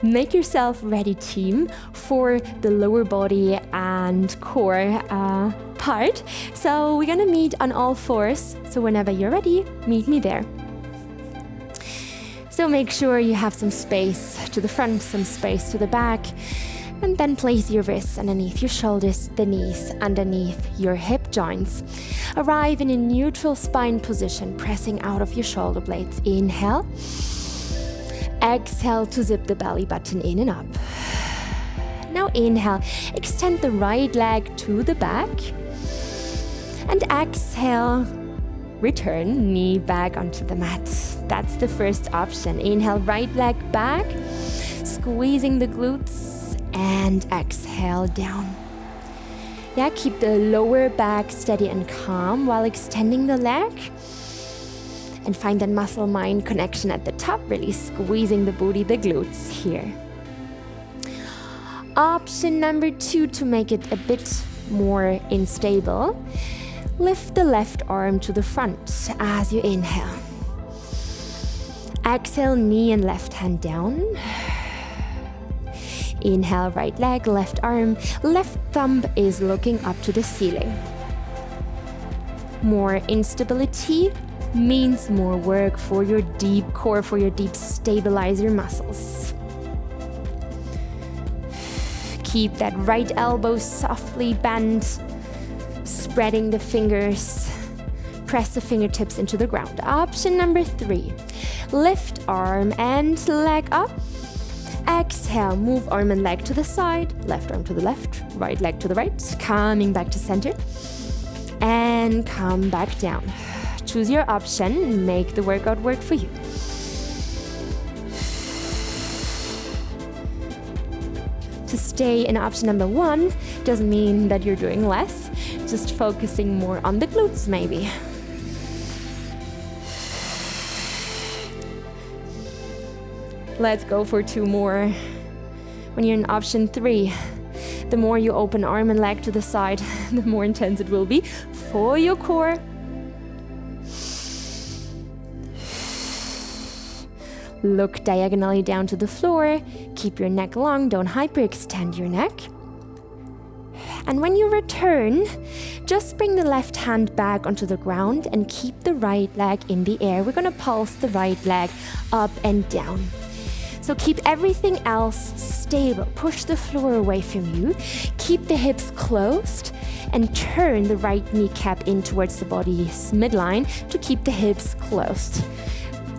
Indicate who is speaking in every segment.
Speaker 1: Make yourself ready, team, for the lower body and core part. So we're gonna meet on all fours. So whenever you're ready, meet me there. So make sure you have some space to the front, some space to the back, and then place your wrists underneath your shoulders, the knees underneath your hip joints. Arrive in a neutral spine position, pressing out of your shoulder blades. Inhale. Exhale to zip the belly button in and up. Now inhale, extend the right leg to the back. And exhale, return, knee back onto the mat. That's the first option. Inhale, right leg back, squeezing the glutes, and exhale down. Yeah, keep the lower back steady and calm while extending the leg. And find that muscle-mind connection at the top, really squeezing the booty, the glutes here. Option number 2 to make it a bit more unstable. Lift the left arm to the front as you inhale. Exhale, knee and left hand down. Inhale, right leg, left arm, left thumb is looking up to the ceiling. More instability means more work for your deep core, for your deep stabilizer muscles. Keep that right elbow softly bent, spreading the fingers. Press the fingertips into the ground. Option number 3, lift arm and leg up. Exhale, move arm and leg to the side, left arm to the left, right leg to the right, coming back to center, and come back down. Choose your option, make the workout work for you. To stay in option number 1 doesn't mean that you're doing less, just focusing more on the glutes maybe. Let's go for 2 more. When you're in option 3, the more you open arm and leg to the side, the more intense it will be for your core. Look diagonally down to the floor. Keep your neck long, don't hyperextend your neck. And when you return, just bring the left hand back onto the ground and keep the right leg in the air. We're gonna pulse the right leg up and down. So keep everything else stable. Push the floor away from you. Keep the hips closed and turn the right kneecap in towards the body's midline to keep the hips closed.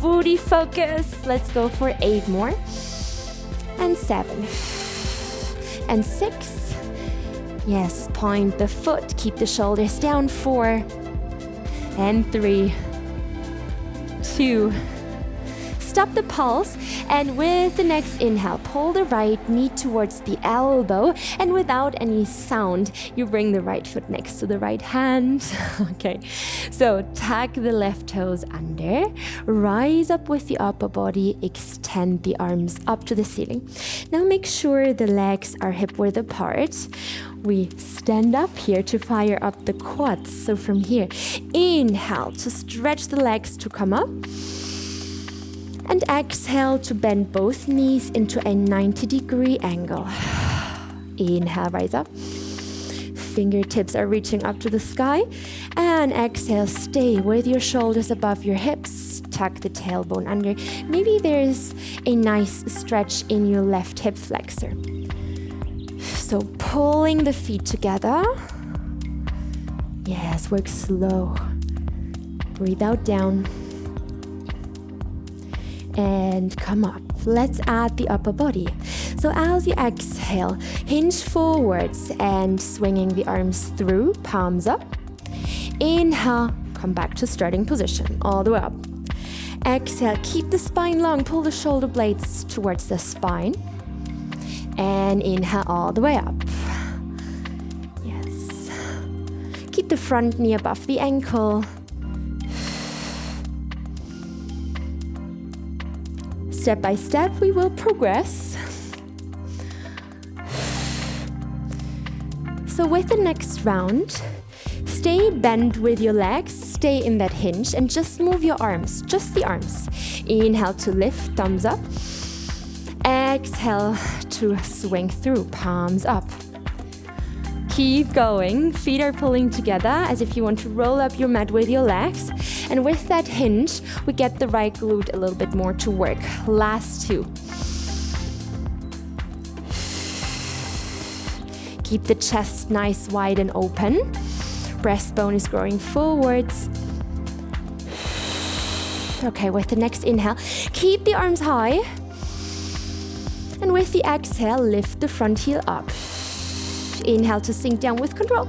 Speaker 1: Booty focus. Let's go for 8 more. And 7. And 6. Yes, point the foot. Keep the shoulders down. 4. And 3. 2. Stop the pulse, and with the next inhale, pull the right knee towards the elbow, and without any sound, you bring the right foot next to the right hand. Okay, so tuck the left toes under, rise up with the upper body, extend the arms up to the ceiling. Now make sure the legs are hip-width apart. We stand up here to fire up the quads. So from here, inhale to stretch the legs to come up. And exhale to bend both knees into a 90-degree angle. Inhale, rise up. Fingertips are reaching up to the sky. And exhale, stay with your shoulders above your hips. Tuck the tailbone under. Maybe there's a nice stretch in your left hip flexor. So pulling the feet together. Yes, work slow. Breathe out, down. And come up. Let's add the upper body. So as you exhale, hinge forwards and swinging the arms through, palms up. Inhale, come back to starting position, all the way up. Exhale, keep the spine long, pull the shoulder blades towards the spine. And inhale all the way up. Yes. Keep the front knee above the ankle. Step by step, we will progress. So with the next round, stay bent with your legs, stay in that hinge, and just move your arms, just the arms. Inhale to lift, thumbs up. exhale to swing through, palms up. Keep going, feet are pulling together as if you want to roll up your mat with your legs. And with that hinge, we get the right glute a little bit more to work. Last two. Keep the chest nice, wide and open. Breastbone is growing forwards. Okay, with the next inhale, keep the arms high. And with the exhale, lift the front heel up. Inhale to sink down with control.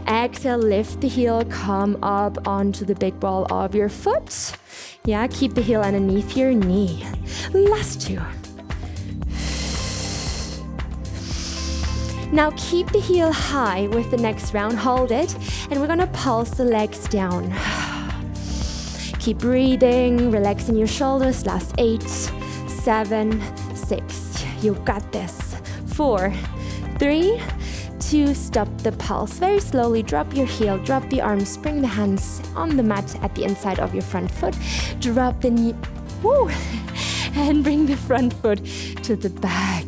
Speaker 1: Exhale, lift the heel, come up onto the big ball of your foot. Yeah, keep the heel underneath your knee. Last two. Now keep the heel high with the next round, hold it, and we're gonna pulse the legs down. Keep breathing, relaxing your shoulders. Last 8, 7, 6. You got this. 4, 3, 2, stop the pulse. Very slowly drop your heel, drop the arms, bring the hands on the mat at the inside of your front foot. Drop the knee, woo, and bring the front foot to the back.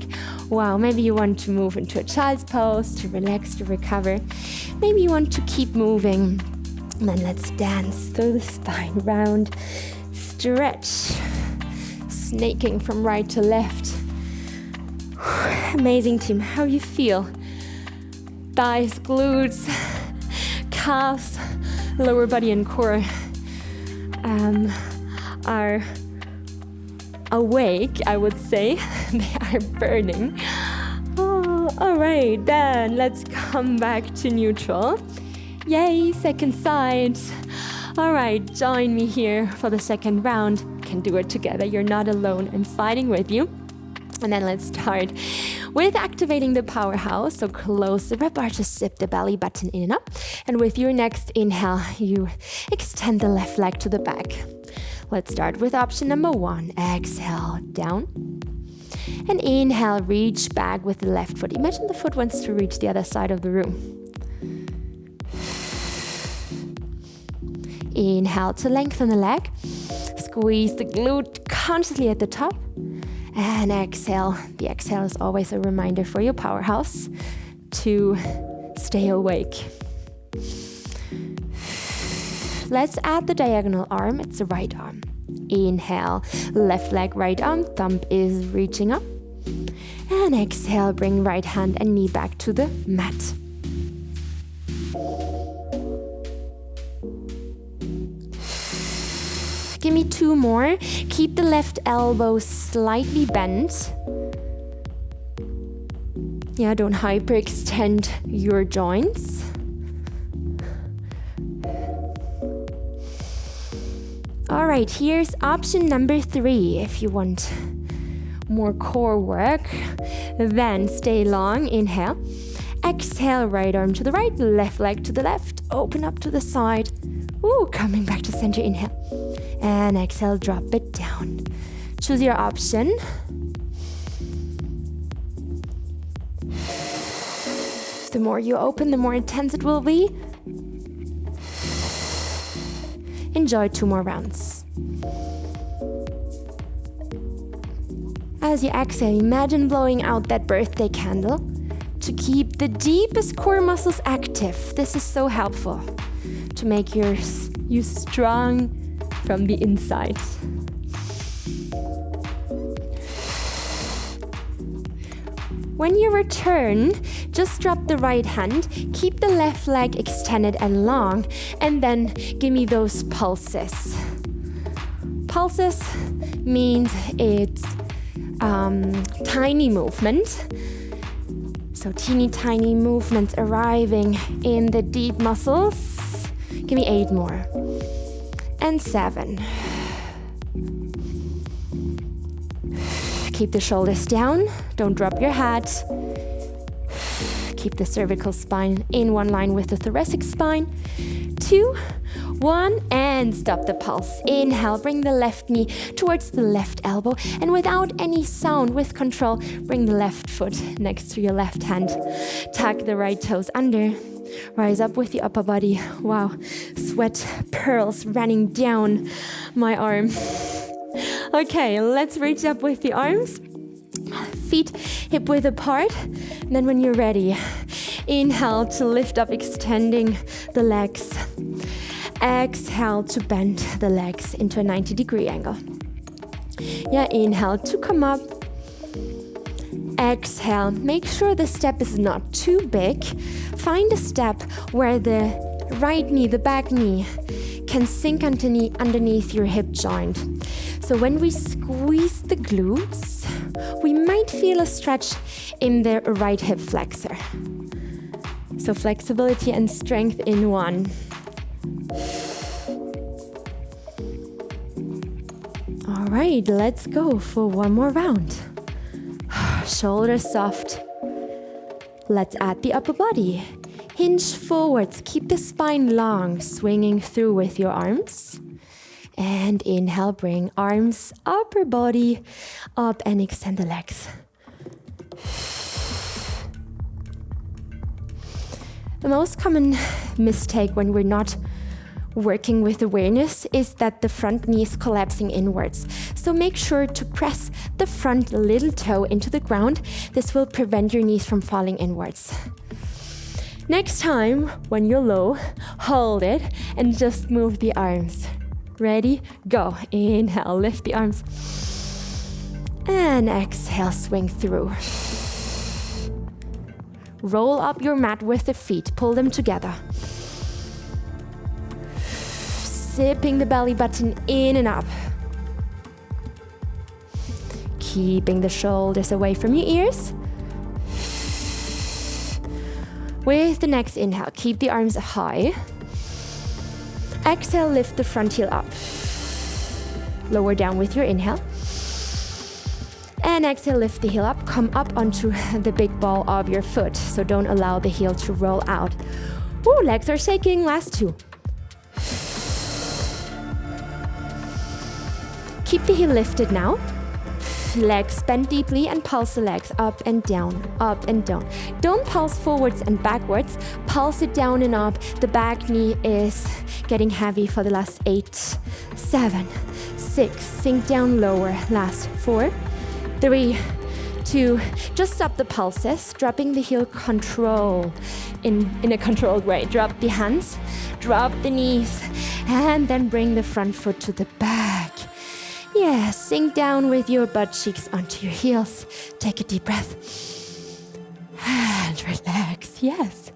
Speaker 1: Wow, maybe you want to move into a child's pose to relax, to recover. Maybe you want to keep moving. And then let's dance through the spine, round, stretch, snaking from right to left. Amazing team, how you feel? Thighs, glutes, calves, lower body and core are awake, I would say. They are burning. Oh, all right, then let's come back to neutral. Yay, second side. All right, join me here for the second round. Can do it together, you're not alone, I'm fighting with you. And then let's start with activating the powerhouse. So close the rib bar, just zip the belly button in and up. And with your next inhale, you extend the left leg to the back. Let's start with option number 1. Exhale, down. And inhale, reach back with the left foot. Imagine the foot wants to reach the other side of the room. Inhale to lengthen the leg. Squeeze the glute consciously at the top. And exhale. The exhale is always a reminder for your powerhouse to stay awake. Let's add the diagonal arm. It's the right arm. Inhale, left leg, right arm. Thumb is reaching up. And exhale, bring right hand and knee back to the mat. Give me 2 more. Keep the left elbow slightly bent. Yeah, don't hyperextend your joints. All right, here's option number 3. If you want more core work, then stay long. Inhale. Exhale, right arm to the right, left leg to the left. Open up to the side. Ooh, coming back to center. Inhale. And exhale, drop it down. Choose your option. The more you open, the more intense it will be. Enjoy 2 more rounds. As you exhale, imagine blowing out that birthday candle to keep the deepest core muscles active. This is so helpful to make you strong from the inside. When you return, just drop the right hand, keep the left leg extended and long, and then give me those pulses. Pulses means it's tiny movement. So teeny tiny movements arriving in the deep muscles. Give me 8 more. And 7. Keep the shoulders down. Don't drop your head. Keep the cervical spine in one line with the thoracic spine. 2, 1, and stop the pulse. Inhale, bring the left knee towards the left elbow. And without any sound, with control, bring the left foot next to your left hand. Tuck the right toes under. Rise up with the upper body. Wow, sweat pearls running down my arm. Okay, let's reach up with the arms. feet hip width apart. And then when you're ready, inhale to lift up, extending the legs. Exhale to bend the legs into a 90-degree angle. Yeah, inhale to come up. Exhale, make sure the step is not too big. Find a step where the right knee, the back knee, can sink underneath your hip joint. So when we squeeze the glutes, we might feel a stretch in the right hip flexor. So flexibility and strength in one. All right, let's go for one more round. Shoulders soft. Let's add the upper body. Hinge forwards, keep the spine long, swinging through with your arms. And inhale, bring arms, upper body up and extend the legs. The most common mistake when we're not working with awareness is that the front knee is collapsing inwards. So make sure to press the front little toe into the ground. This will prevent your knees from falling inwards. Next time, when you're low, hold it and just move the arms. Ready? Go. Inhale, lift the arms. And exhale, swing through. Roll up your mat with the feet, pull them together. Zipping the belly button in and up. Keeping the shoulders away from your ears. With the next inhale, keep the arms high. Exhale, lift the front heel up. Lower down with your inhale. And exhale, lift the heel up. Come up onto the big ball of your foot. So don't allow the heel to roll out. Ooh, legs are shaking. Last two. Keep the heel lifted now. Legs bend deeply and pulse the legs up and down, up and down. Don't pulse forwards and backwards. Pulse it down and up. The back knee is getting heavy for the last 8, 7, 6. Sink down lower. Last 4, 3, 2. Just stop the pulses. Dropping the heel control in a controlled way. Drop the hands, drop the knees, and then bring the front foot to the back. Yes, sink down with your butt cheeks onto your heels. Take a deep breath. And relax. Yes.